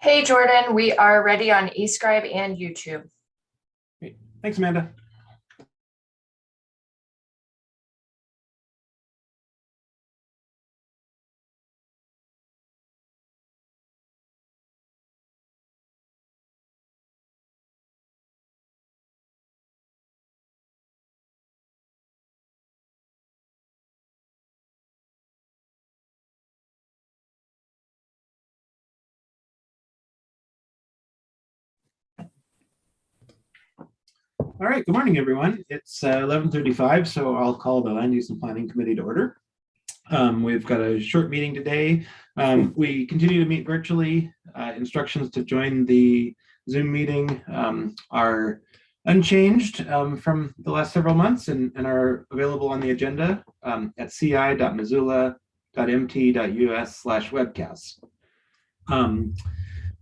Hey, Jordan, we are ready on eScribe and YouTube. Great. Thanks, Amanda. All right, good morning, everyone. It's 11:35, so I'll call the Land Use and Planning Committee to order. We've got a short meeting today. We continue to meet virtually. Instructions to join the Zoom meeting are unchanged from the last several months and are available on the agenda at ci.missoula.mt.us/webcasts.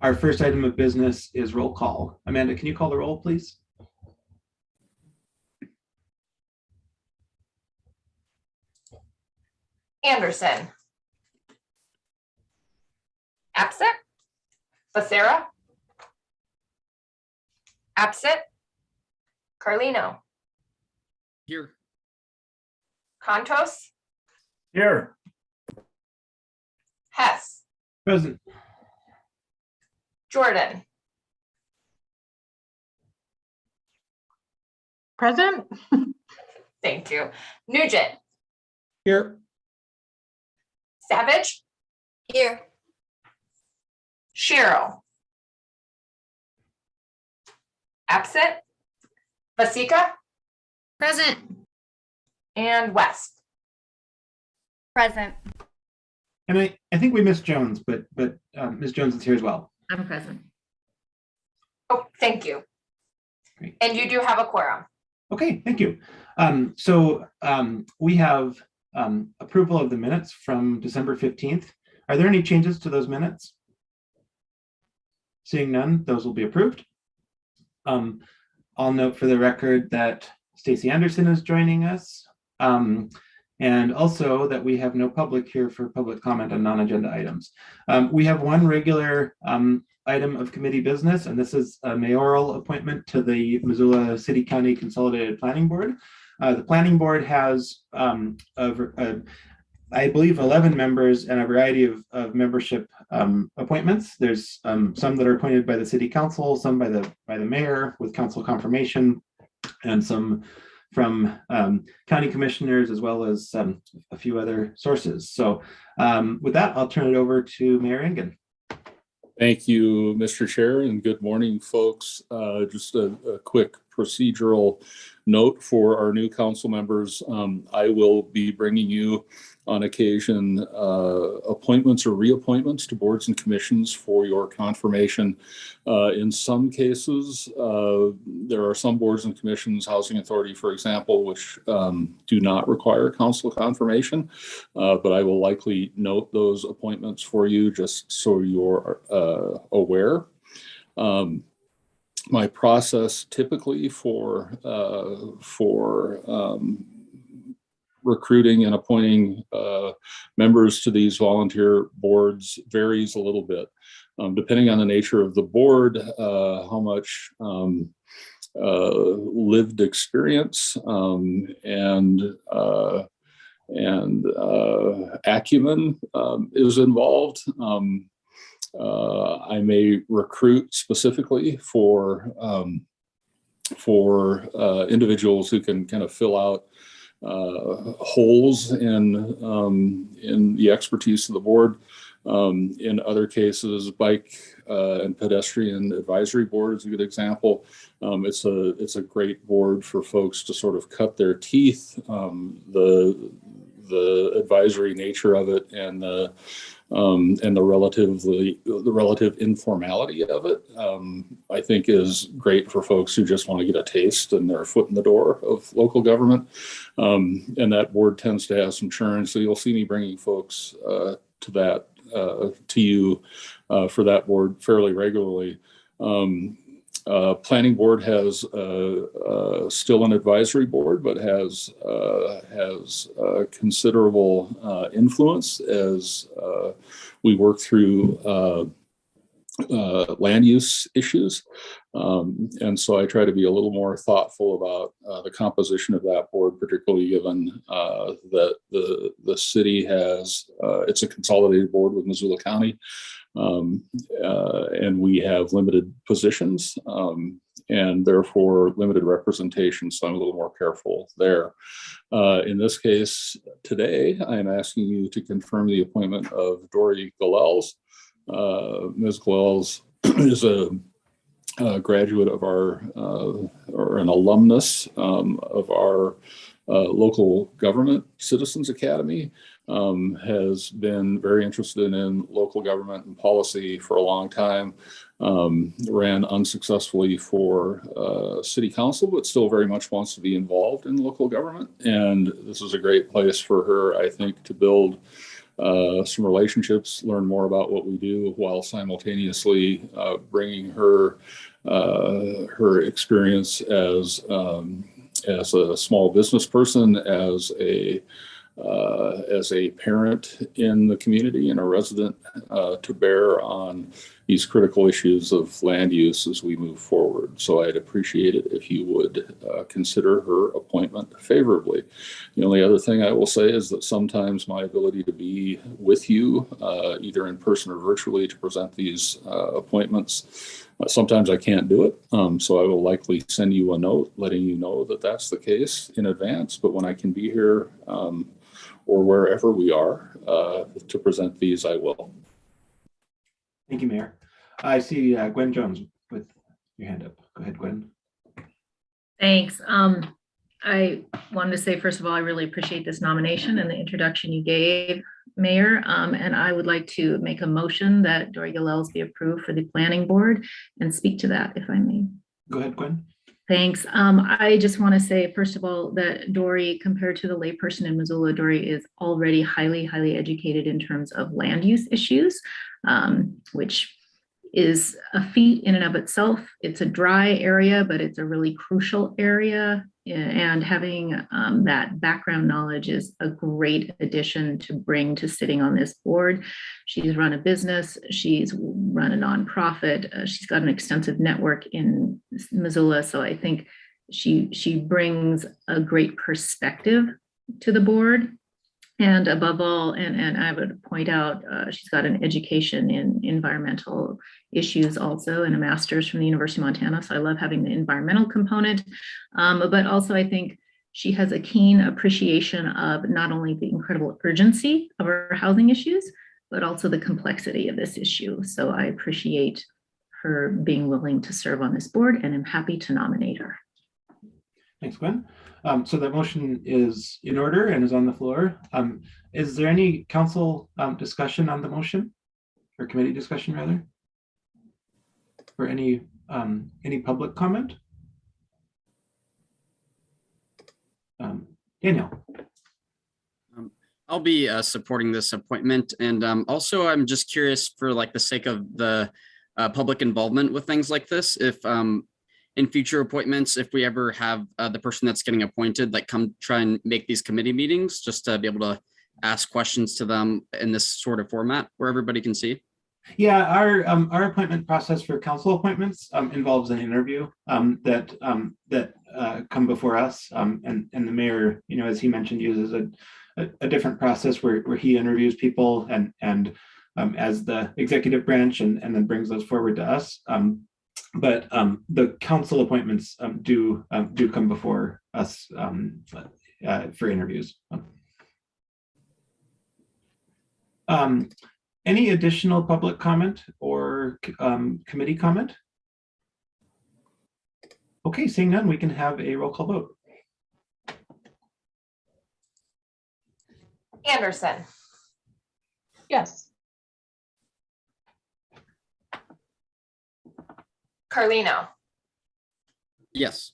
Our first item of business is roll call. Amanda, can you call the roll, please? Anderson. Absent. Becerra. Absent. Carlino. Here. Contos. Here. Hess. Present. Jordan. Present. Thank you. Nugent. Here. Savage. Here. Cheryl. Absent. Vasika. Present. And West. Present. And I think we missed Jones, but Ms. Jones is here as well. I'm present. Oh, thank you. Great. And you do have a quorum. Okay, thank you. We have approval of the minutes from December 15th. Are there any changes to those minutes? Seeing none, those will be approved. I'll note for the record that Stacy Anderson is joining us, and also that we have no public here for public comment on non-agenda items. We have one regular item of committee business, and this is a mayoral appointment to the Missoula City County Consolidated Planning Board. The planning board has, I believe, 11 members and a variety of membership appointments. There's some that are appointed by the city council, some by the mayor with council confirmation, and some from county commissioners, as well as a few other sources. So with that, I'll turn it over to Mayor Engen. Thank you, Mr. Chair, and good morning, folks. Just a quick procedural note for our new council members. I will be bringing you on occasion appointments or reappointments to boards and commissions for your confirmation. In some cases, there are some boards and commissions, Housing Authority, for example, which do not require council confirmation, but I will likely note those appointments for you just so you're aware. My process typically for recruiting and appointing members to these volunteer boards varies a little bit, depending on the nature of the board, how much lived experience and acumen is involved. I may recruit specifically for individuals who can kind of fill out holes in the expertise of the board. In other cases, bike and pedestrian advisory board is a good example. It's a great board for folks to sort of cut their teeth. The advisory nature of it and the relative informality of it, I think is great for folks who just want to get a taste and their foot in the door of local government. And that board tends to have some churn, so you'll see me bringing folks to you for that board fairly regularly. Planning board has still an advisory board, but has considerable influence as we work through land use issues. And so I try to be a little more thoughtful about the composition of that board, particularly given that the city has, it's a consolidated board with Missoula County, and we have limited positions and therefore limited representation. So I'm a little more careful there. In this case, today, I'm asking you to confirm the appointment of Dory Galels. Ms. Galels is a graduate of our, or an alumnus of our local government citizens academy, has been very interested in local government and policy for a long time, ran unsuccessfully for city council, but still very much wants to be involved in local government. And this is a great place for her, I think, to build some relationships, learn more about what we do, while simultaneously bringing her her experience as a small business person, as a parent in the community and a resident, to bear on these critical issues of land use as we move forward. So I'd appreciate it if you would consider her appointment favorably. The only other thing I will say is that sometimes my ability to be with you, either in person or virtually, to present these appointments, sometimes I can't do it. So I will likely send you a note letting you know that that's the case in advance. But when I can be here or wherever we are to present these, I will. Thank you, Mayor. I see Gwen Jones with your hand up. Go ahead, Gwen. Thanks. I wanted to say, first of all, I really appreciate this nomination and the introduction you gave, Mayor. And I would like to make a motion that Dory Galels be approved for the planning board and speak to that, if I may. Go ahead, Gwen. Thanks. I just want to say, first of all, that Dory, compared to the layperson in Missoula, Dory is already highly educated in terms of land use issues, which is a feat in and of itself. It's a dry area, but it's a really crucial area. And having that background knowledge is a great addition to bring to sitting on this board. She's run a business, she's run a nonprofit, she's got an extensive network in Missoula. So I think she brings a great perspective to the board. And above all, and I would point out, she's got an education in environmental issues also, and a master's from the University of Montana. So I love having the environmental component, but also I think she has a keen appreciation of not only the incredible urgency of our housing issues, but also the complexity of this issue. So I appreciate her being willing to serve on this board, and I'm happy to nominate her. Thanks, Gwen. So that motion is in order and is on the floor. Is there any council discussion on the motion, or committee discussion rather? Or any public comment? Daniel. I'll be supporting this appointment, and also I'm just curious, for like the sake of the public involvement with things like this, if in future appointments, if we ever have the person that's getting appointed, like, come try and make these committee meetings, just to be able to ask questions to them in this sort of format where everybody can see. Yeah, our appointment process for council appointments involves an interview that come before us, and the mayor, as he mentioned, uses a different process where he interviews people and as the executive branch, and then brings those forward to us. But the council appointments do come before us for interviews. Any additional public comment or committee comment? Okay, seeing none, we can have a roll call vote. Anderson. Yes. Carlino. Yes.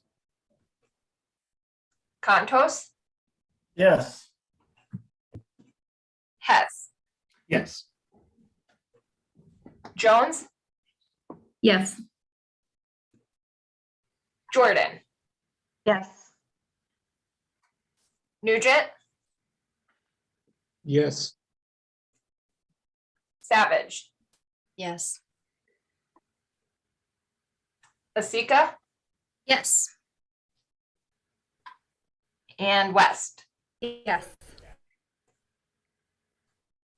Contos. Yes. Hess. Yes. Jones. Yes. Jordan. Yes. Nugent. Yes. Savage. Yes. Asika, Yes. and West. Yes.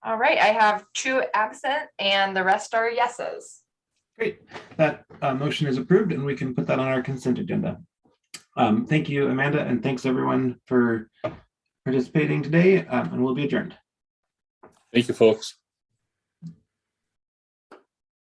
All right, I have 2 absent and the rest are yeses. Great. That motion is approved and we can put that on our consent agenda. Thank you, Amanda, and thanks everyone for participating today, and we'll be adjourned. Thank you, folks.